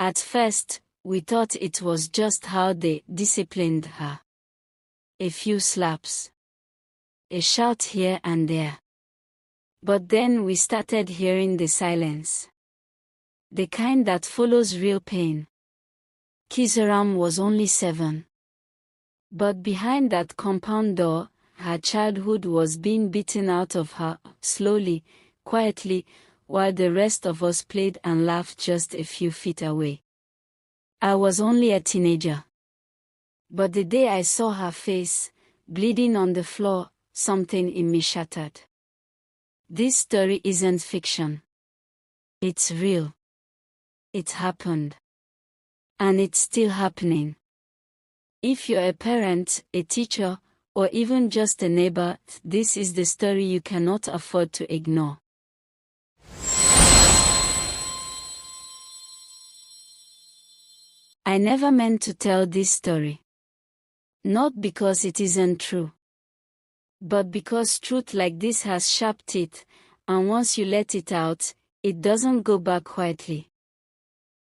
At first, we thought it was just how they disciplined her. A few slaps. A shout here and there. But then we started hearing the silence. The kind that follows real pain. Chizaram was only 7. But behind that compound door, her childhood was being beaten out of her, slowly, quietly, while the rest of us played and laughed just a few feet away. I was only a teenager. But the day I saw her face, bleeding on the floor, something in me shattered. This story isn't fiction. It's real. It happened. And it's still happening. If you're a parent, a teacher, or even just a neighbor, this is the story you cannot afford to ignore. I never meant to tell this story. Not because it isn't true. But because truth like this has sharp teeth, and once you let it out, it doesn't go back quietly.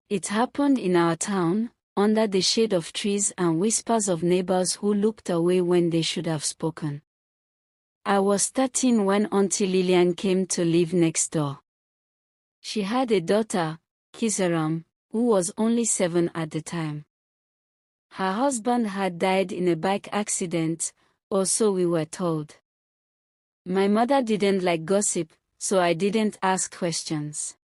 It happened in our town, under the shade of trees and whispers of neighbors who looked away when they should have spoken. I was 13 when Auntie Lillian came to live next door. She had a daughter, Chizaram, who was only 7 at the time. Her husband had died in a bike accident, or so we were told. My mother didn't like gossip, so I didn't ask questions.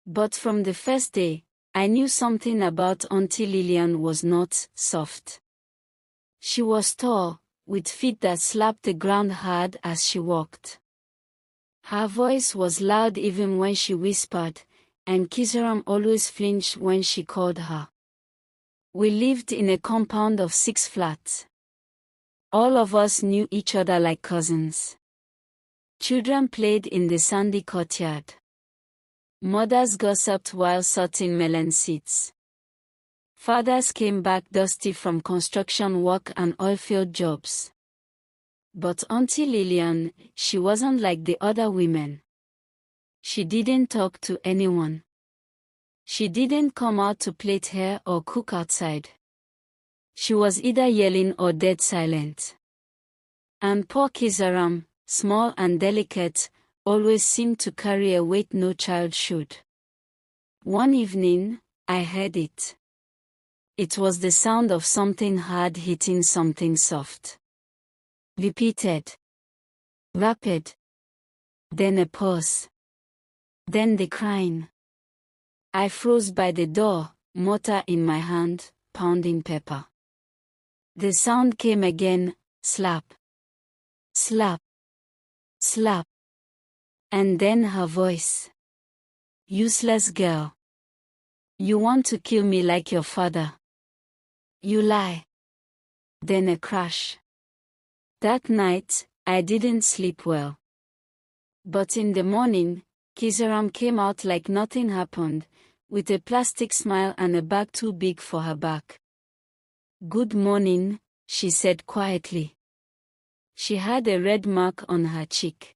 But from the first day, I knew something about Auntie Lillian was not soft. She was tall, with feet that slapped the ground hard as she walked. Her voice was loud even when she whispered, and Chizaram always flinched when she called her. We lived in a compound of 6 flats. All of us knew each other like cousins. Children played in the sandy courtyard. Mothers gossiped while sorting melon seeds. Fathers came back dusty from construction work and oilfield jobs. But Auntie Lillian, she wasn't like the other women. She didn't talk to anyone. She didn't come out to plait hair or cook outside. She was either yelling or dead silent. And poor Chizaram, small and delicate, always seemed to carry a weight no child should. One evening, I heard it. It was the sound of something hard hitting something soft. Repeated. Rapid. Then a pause. Then the crying. I froze by the door, mortar in my hand, pounding pepper. The sound came again, slap. Slap. Slap. And then her voice. Useless girl. You want to kill me like your father. You lie. Then a crash. That night, I didn't sleep well. But in the morning, Chizaram came out like nothing happened, with a plastic smile and a bag too big for her back. Good morning, she said quietly. She had a red mark on her cheek.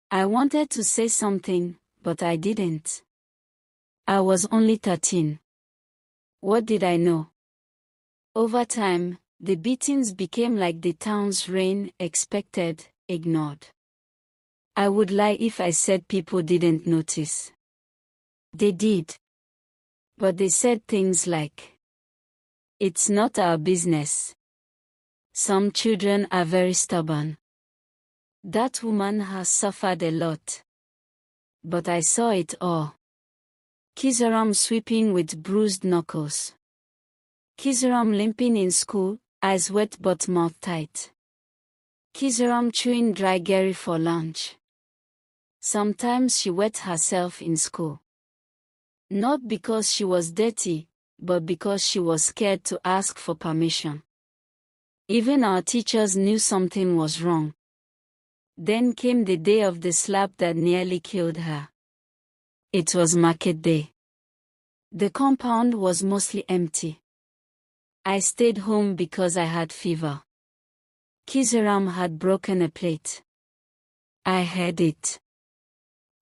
I wanted to say something, but I didn't. I was only 13. What did I know? Over time, the beatings became like the town's rain, expected, ignored. I would lie if I said people didn't notice. They did. But they said things like, "It's not our business. Some children are very stubborn. That woman has suffered a lot." But I saw it all. Chizaram sweeping with bruised knuckles. Chizaram limping in school, eyes wet but mouth tight. Chizaram chewing dry gari for lunch. Sometimes she wet herself in school. Not because she was dirty, but because she was scared to ask for permission. Even our teachers knew something was wrong. Then came the day of the slap that nearly killed her. It was market day. The compound was mostly empty. I stayed home because I had fever. Chizaram had broken a plate. I heard it.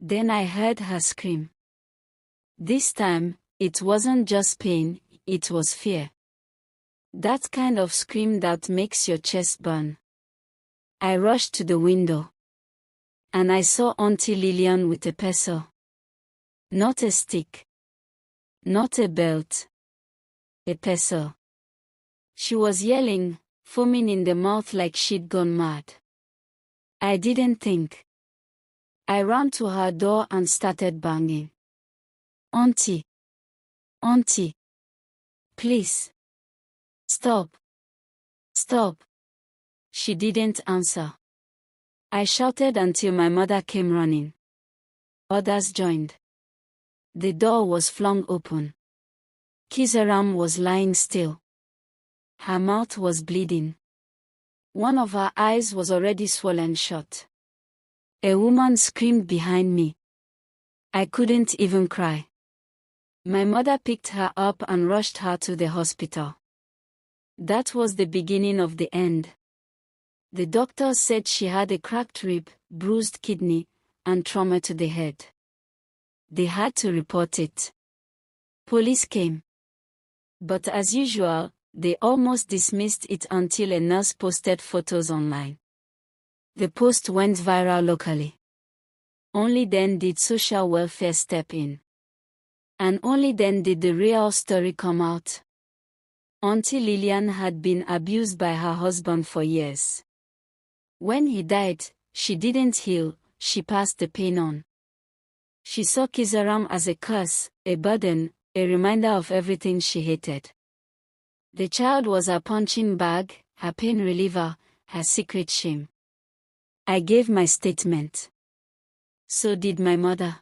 Then I heard her scream. This time, It wasn't just pain, it was fear. That kind of scream that makes your chest burn. I rushed to the window. And I saw Auntie Lillian with a pestle. Not a stick. Not a belt. A pestle. She was yelling, foaming in the mouth like she'd gone mad. I didn't think. I ran to her door and started banging. Auntie. Auntie. Please. Stop. Stop. She didn't answer. I shouted until my mother came running. Others joined. The door was flung open. Chizaram was lying still. Her mouth was bleeding. One of her eyes was already swollen shut. A woman screamed behind me. I couldn't even cry. My mother picked her up and rushed her to the hospital. That was the beginning of the end. The doctors said she had a cracked rib, bruised kidney, and trauma to the head. They had to report it. Police came. But as usual, they almost dismissed it until a nurse posted photos online. The post went viral locally. Only then did social welfare step in. And only then did the real story come out. Auntie Lillian had been abused by her husband for years. When he died, she didn't heal, she passed the pain on. She saw Chizaram as a curse, a burden, a reminder of everything she hated. The child was her punching bag, her pain reliever, her secret shame. I gave my statement. So did my mother.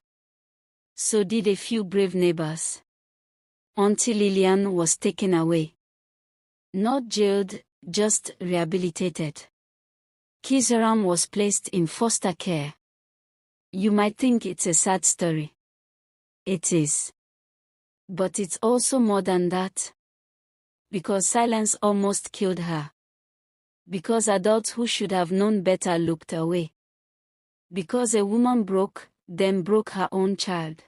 So did a few brave neighbors. Auntie Lillian was taken away. Not jailed, just rehabilitated. Chizaram was placed in foster care. You might think it's a sad story. It is. But it's also more than that. Because silence almost killed her. Because adults who should have known better looked away. Because a woman broke, then broke her own child.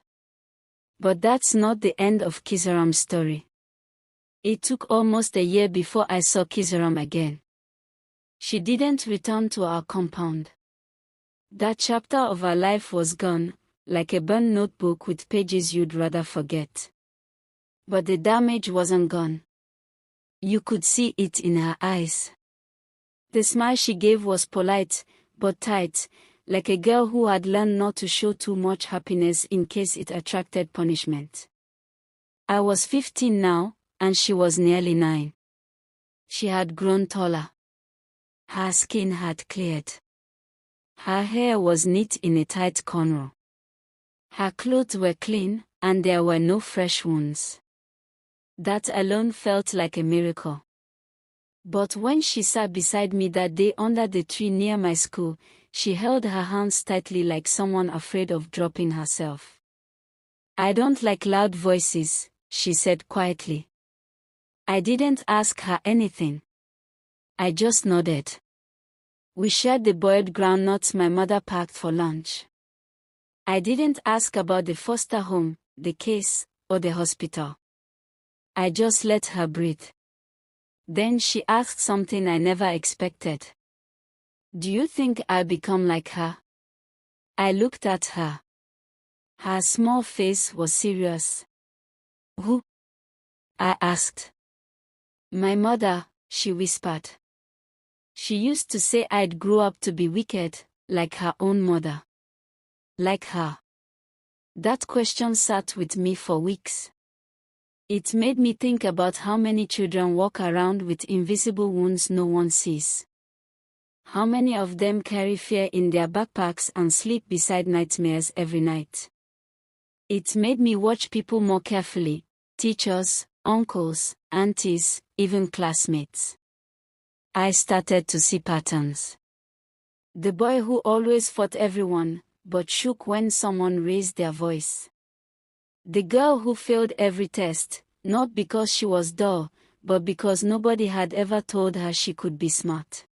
But that's not the end of Chizaram's story. It took almost a year before I saw Chizaram again. She didn't return to our compound. That chapter of her life was gone, like a burned notebook with pages you'd rather forget. But the damage wasn't gone. You could see it in her eyes. The smile she gave was polite, but tight, like a girl who had learned not to show too much happiness in case it attracted punishment. I was 15 now, and she was nearly 9. She had grown taller. Her skin had cleared. Her hair was neat in a tight cornrow. Her clothes were clean, and there were no fresh wounds. That alone felt like a miracle. But when she sat beside me that day under the tree near my school, she held her hands tightly like someone afraid of dropping herself. I don't like loud voices, she said quietly. I didn't ask her anything. I just nodded. We shared the boiled groundnuts my mother packed for lunch. I didn't ask about the foster home, the case, or the hospital. I just let her breathe. Then she asked something I never expected. Do you think I'll become like her? I looked at her. Her small face was serious. Who? I asked. My mother, she whispered. She used to say I'd grow up to be wicked, like her own mother. Like her. That question sat with me for weeks. It made me think about how many children walk around with invisible wounds no one sees. How many of them carry fear in their backpacks and sleep beside nightmares every night. It made me watch people more carefully, teachers, uncles, aunties, even classmates. I started to see patterns. The boy who always fought everyone, but shook when someone raised their voice. The girl who failed every test, not because she was dull, but because nobody had ever told her she could be smart.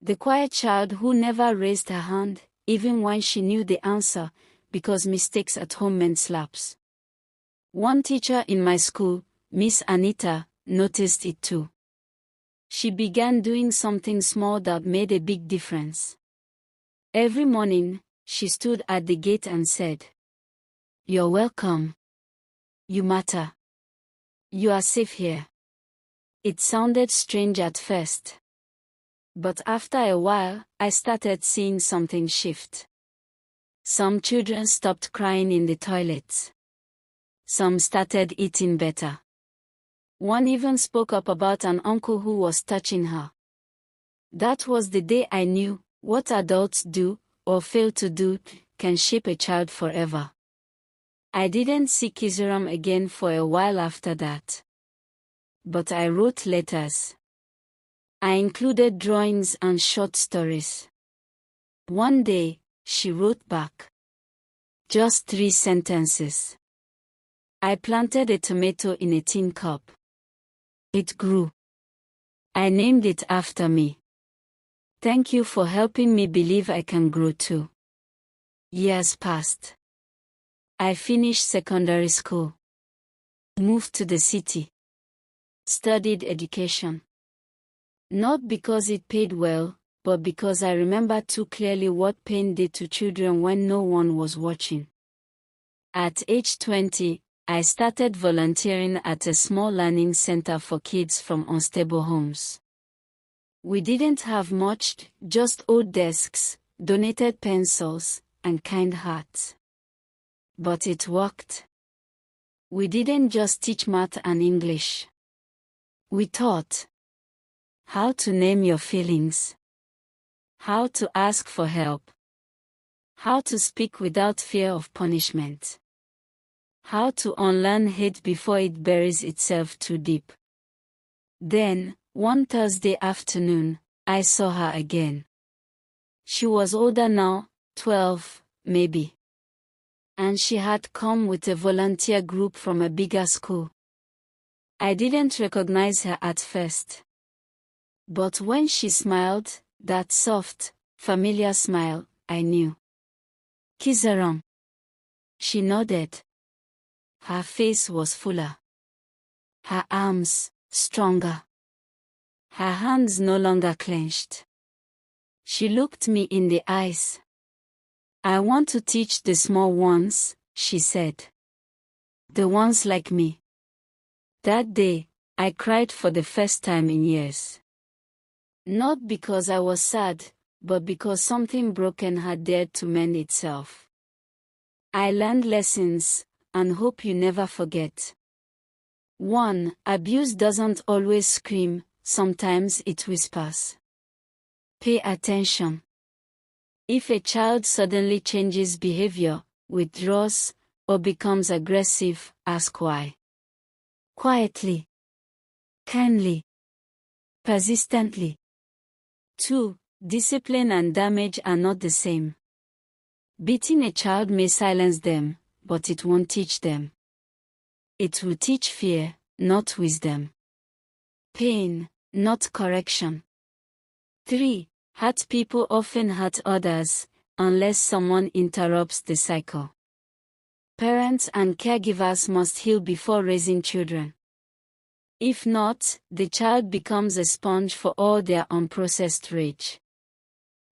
The quiet child who never raised her hand, even when she knew the answer, because mistakes at home meant slaps. One teacher in my school, Miss Anita, noticed it too. She began doing something small that made a big difference. Every morning, she stood at the gate and said, "You're welcome. You matter. You are safe here." It sounded strange at first. But after a while, I started seeing something shift. Some children stopped crying in the toilets. Some started eating better. One even spoke up about an uncle who was touching her. That was the day I knew, what adults do, or fail to do, can shape a child forever. I didn't see Chizaram again for a while after that. But I wrote letters. I included drawings and short stories. One day, she wrote back. Just 3 sentences. I planted a tomato in a tin cup. It grew. I named it after me. Thank you for helping me believe I can grow too. Years passed. I finished secondary school. Moved to the city. Studied education. Not because it paid well, but because I remember too clearly what pain did to children when no one was watching. At age 20, I started volunteering at a small learning center for kids from unstable homes. We didn't have much, just old desks, donated pencils, and kind hearts. But it worked. We didn't just teach math and English. We taught how to name your feelings, how to ask for help, how to speak without fear of punishment, how to unlearn hate before it buries itself too deep. Then, one Thursday afternoon, I saw her again. She was older now, 12, maybe. And she had come with a volunteer group from a bigger school. I didn't recognize her at first. But when she smiled, that soft, familiar smile, I knew. Chizaram. She nodded. Her face was fuller. Her arms, stronger. Her hands no longer clenched. She looked me in the eyes. "I want to teach the small ones," she said. "The ones like me." That day, I cried for the first time in years. Not because I was sad, but because something broken had dared to mend itself. I learned lessons, and hope you never forget. 1. Abuse doesn't always scream, sometimes it whispers. Pay attention. If a child suddenly changes behavior, withdraws, or becomes aggressive, ask why. Quietly. Kindly. Persistently. 2. Discipline and damage are not the same. Beating a child may silence them, but it won't teach them. It will teach fear, not wisdom. Pain, not correction. 3. Hurt people often hurt others, unless someone interrupts the cycle. Parents and caregivers must heal before raising children. If not, the child becomes a sponge for all their unprocessed rage.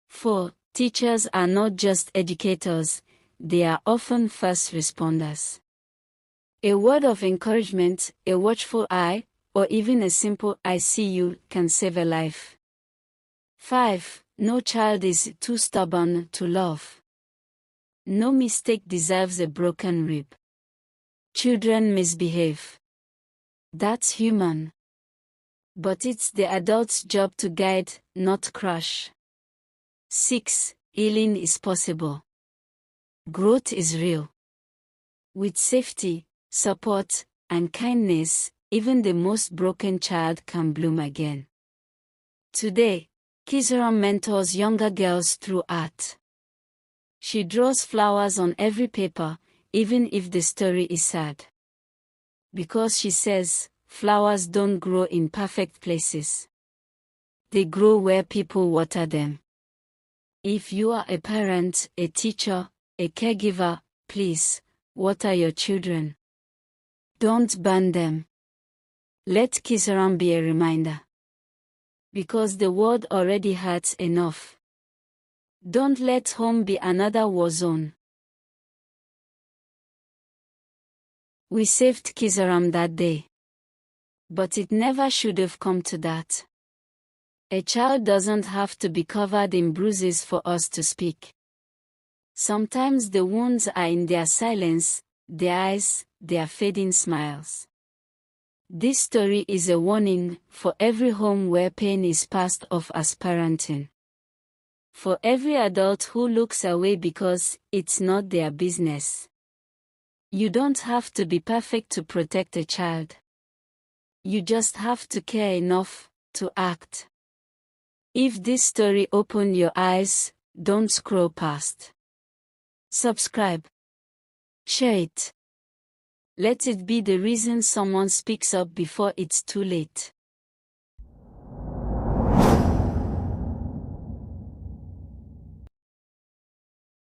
4. Teachers are not just educators, they are often first responders. A word of encouragement, a watchful eye, or even a simple "I see you" can save a life. 5. No child is too stubborn to love. No mistake deserves a broken rib. Children misbehave. That's human. But it's the adult's job to guide, not crush. 6. Healing is possible. Growth is real. With safety, support, and kindness, even the most broken child can bloom again. Today, Chizaram mentors younger girls through art. She draws flowers on every paper, even if the story is sad. Because she says, flowers don't grow in perfect places. They grow where people water them. If you are a parent, a teacher, a caregiver, please, water your children. Don't ban them. Let Chizaram be a reminder. Because the world already hurts enough. Don't let home be another war zone. We saved Chizaram that day. But it never should have come to that. A child doesn't have to be covered in bruises for us to speak. Sometimes the wounds are in their silence, their eyes, their fading smiles. This story is a warning for every home where pain is passed off as parenting. For every adult who looks away because it's not their business. You don't have to be perfect to protect a child. You just have to care enough to act. If this story opened your eyes, don't scroll past. Subscribe. Share it. Let it be the reason someone speaks up before it's too late.